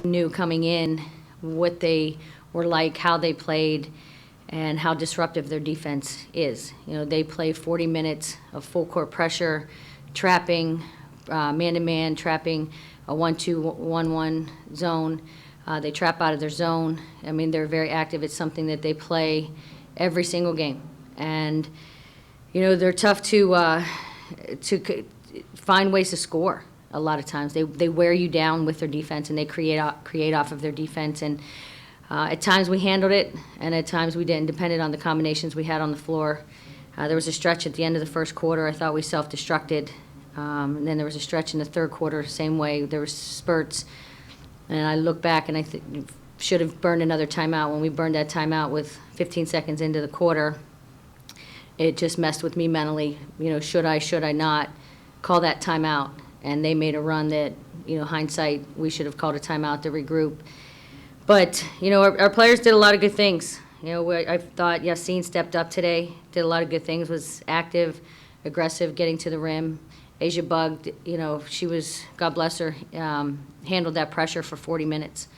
Knew coming in what they were like, how they played, and how disruptive their defense is. They play 40 minutes of full court pressure, trapping, man-to-man, trapping a 1-2-1-1 zone. They trap out of their zone. I mean, they're very active. It's something that they play every single game. And, they're tough to find ways to score a lot of times. They wear you down with their defense, and they create off of their defense. And at times we handled it, and at times we didn't, depending on the combinations we had on the floor. There was a stretch at the end of the first quarter. I thought we self-destructed. And then there was a stretch in the third quarter, same way. There were spurts. And I look back, and I should have burned another timeout. When we burned that timeout with 15 seconds into the quarter, it just messed with me mentally. Should I not call that timeout? And they made a run that, hindsight, we should have called a timeout to regroup. But, our players did a lot of good things. I thought Yassine stepped up today, did a lot of good things, was active, aggressive, getting to the rim. Asia Bugged, she was, God bless her, handled that pressure for 40 minutes.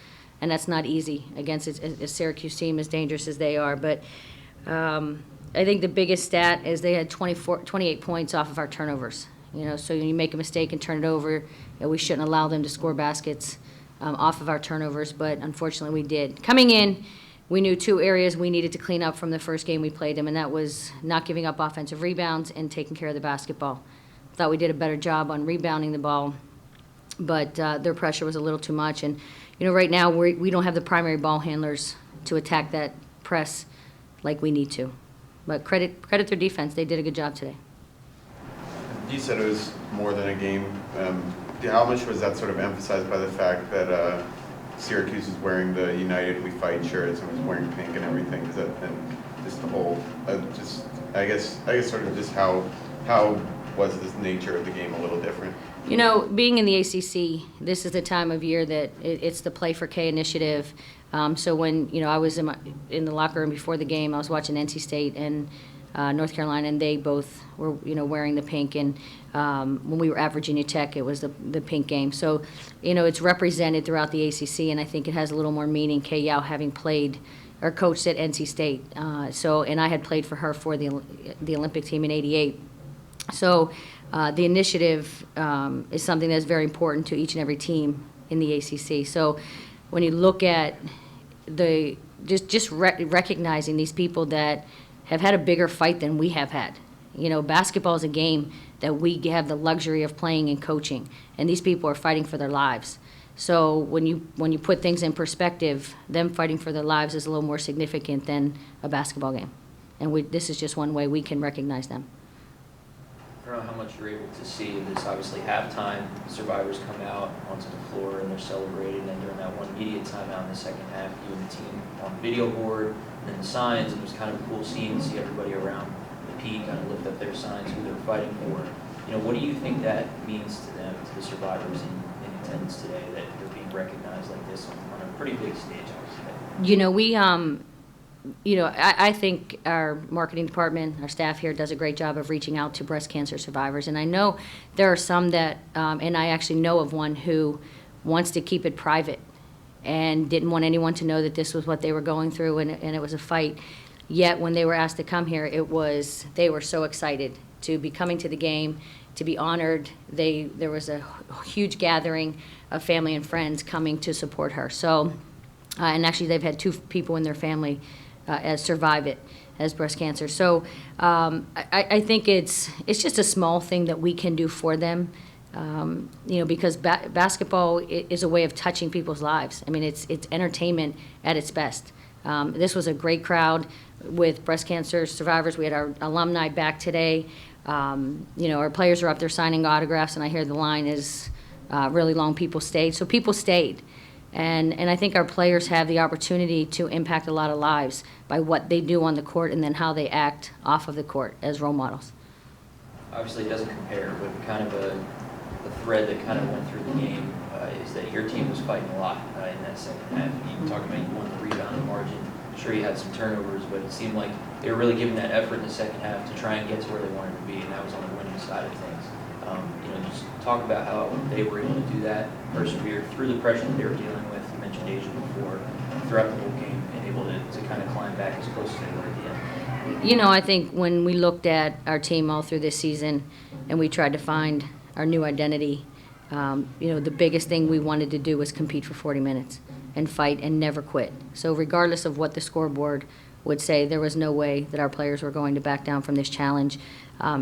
And that's not easy against a Syracuse team as dangerous as they are. But I think the biggest stat is they had 28 points off of our turnovers. So when you make a mistake and turn it over, we shouldn't allow them to score baskets off of our turnovers, but unfortunately we did. Coming in, we knew two areas we needed to clean up from the first game we played them, and that was not giving up offensive rebounds and taking care of the basketball. Thought we did a better job on rebounding the ball, but their pressure was a little too much. And, right now we don't have the primary ball handlers to attack that press like we need to. But credit their defense. They did a good job today. You said it was more than a game. How much was that sort of emphasized by the fact that Syracuse was wearing the United We Fight shirts and was wearing pink and everything? And just the whole, I guess sort of just how was this nature of the game a little different? Being in the ACC, this is the time of year that it's the Play for K initiative. So when, I was in the locker room before the game, I was watching NC State and North Carolina, and they both were, wearing the pink. And when we were at Virginia Tech, it was the pink game. So, it's represented throughout the ACC, and I think it has a little more meaning, Kay Yao having played or coached at NC State. And I had played for her for the Olympic team in '88. So the initiative is something that's very important to each and every team in the ACC. So when you look at recognizing these people that have had a bigger fight than we have had. Basketball is a game that we have the luxury of playing and coaching, and these people are fighting for their lives. So when you put things in perspective, them fighting for their lives is a little more significant than a basketball game. And this is just one way we can recognize them. I don't know how much you're able to see this. Obviously, halftime, survivors come out onto the floor and they're celebrating. And during that one immediate timeout in the second half, you and the team on the video board and the signs. And it was kind of a cool scene to see everybody around the P kind of lift up their signs, who they're fighting for. What do you think that means to them, to the survivors in attendance today, that they're being recognized like this on a pretty big stage, I would say? I think our marketing department, our staff here, does a great job of reaching out to breast cancer survivors. And I know there are some that, and I actually know of one who wants to keep it private and didn't want anyone to know that this was what they were going through, and it was a fight. Yet when they were asked to come here, they were so excited to be coming to the game, to be honored. There was a huge gathering of family and friends coming to support her. So, and actually they've had two people in their family as survive it as breast cancer. So I think it's just a small thing that we can do for them, because basketball is a way of touching people's lives. I mean, it's entertainment at its best. This was a great crowd with breast cancer survivors. We had our alumni back today. Our players are up there signing autographs, and I hear the line is really long. People stayed. So people stayed. And I think our players have the opportunity to impact a lot of lives by what they do on the court and then how they act off of the court as role models. Obviously, it doesn't compare, but kind of a thread that kind of went through the game is that your team was fighting a lot in that second half. You talked about you won the rebound margin. Sure, you had some turnovers, but it seemed like they were really giving that effort in the second half to try and get to where they wanted to be, and that was on the winning side of things. Just talk about how they were able to do that, persevere through the pressure that they were dealing with, you mentioned Asia before, throughout the whole game, and able to kind of climb back as close as they were at the end? You know, I think when we looked at our team all through this season and we tried to find our new identity, the biggest thing we wanted to do was compete for 40 minutes and fight and never quit. So regardless of what the scoreboard would say, there was no way that our players were going to back down from this challenge,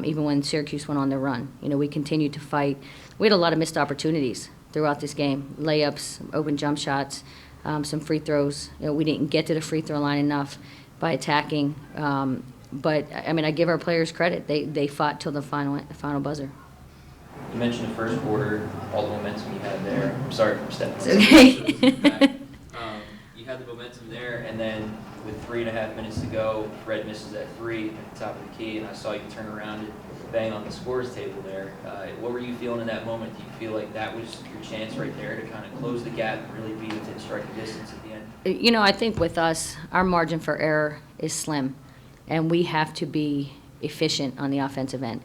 even when Syracuse went on their run. We continued to fight. We had a lot of missed opportunities throughout this game, layups, open jump shots, some free throws. We didn't get to the free throw line enough by attacking. But, I give our players credit. They fought till the final buzzer. You mentioned the first quarter, all the momentum you had there. I'm sorry for stepping on It's okay. You had the momentum there, and then with 3.5 minutes to go, Fred misses that three at the top of the key, and I saw you turn around and bang on the scores table there. What were you feeling in that moment? Do you feel like that was your chance right there to kind of close the gap and really be within striking distance at the end? I think with us, our margin for error is slim, and we have to be efficient on the offensive end.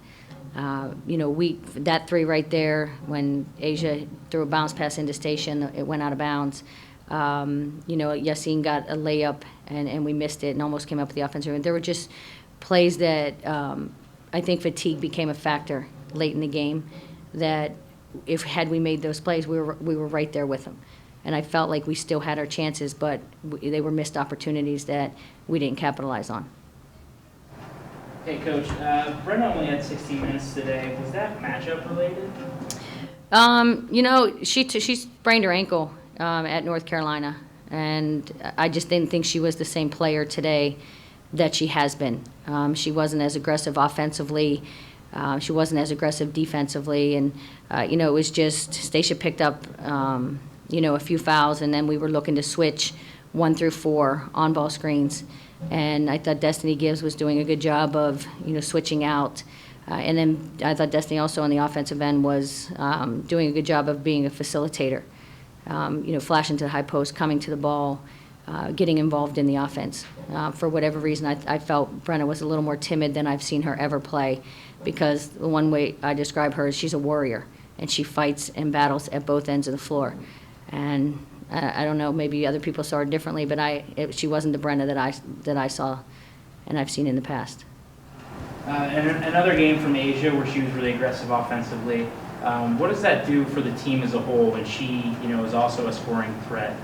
That three right there, when Asia threw a bounce pass into Station, it went out of bounds. Yassine got a layup, and we missed it and almost came up with the offensive end. There were just plays that I think fatigue became a factor late in the game, that had we made those plays, we were right there with them. And I felt like we still had our chances, but they were missed opportunities that we didn't capitalize on. Hey, Coach. Brenda only had 16 minutes today. Was that matchup related? She sprained her ankle at North Carolina, and I just didn't think she was the same player today that she has been. She wasn't as aggressive offensively. She wasn't as aggressive defensively, and it was just Stacia picked up a few fouls, and then we were looking to switch 1 through 4 on-ball screens. And I thought Destiny Gibbs was doing a good job of, switching out. And then I thought Destiny also on the offensive end was doing a good job of being a facilitator, flashing to the high post, coming to the ball, getting involved in the offense. For whatever reason, I felt Brenna was a little more timid than I've seen her ever play, because the one way I describe her is she's a warrior, and she fights and battles at both ends of the floor. And I don't know, maybe other people saw her differently, but she wasn't the Brenna that I saw and I've seen in the past. And another game from Asia where she was really aggressive offensively. What does that do for the team as a whole when she, is also a scoring threat?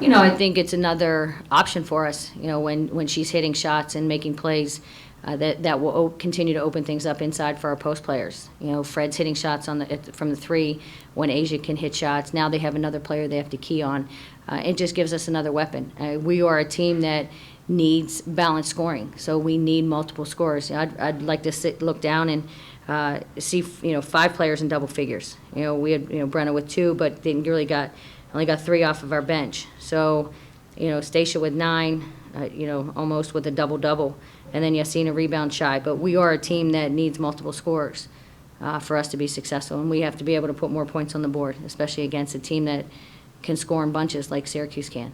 I think it's another option for us, when she's hitting shots and making plays. That will continue to open things up inside for our post players. Fred's hitting shots from the three when Asia can hit shots. Now they have another player they have to key on. It just gives us another weapon. We are a team that needs balanced scoring, so we need multiple scorers. I'd like to look down and see 5 players in double figures. We had Brenna with 2, but only got 3 off of our bench. So Stacia with 9, almost with a double-double. And then Yassine a rebound shy. But we are a team that needs multiple scorers for us to be successful. And we have to be able to put more points on the board, especially against a team that can score in bunches like Syracuse can.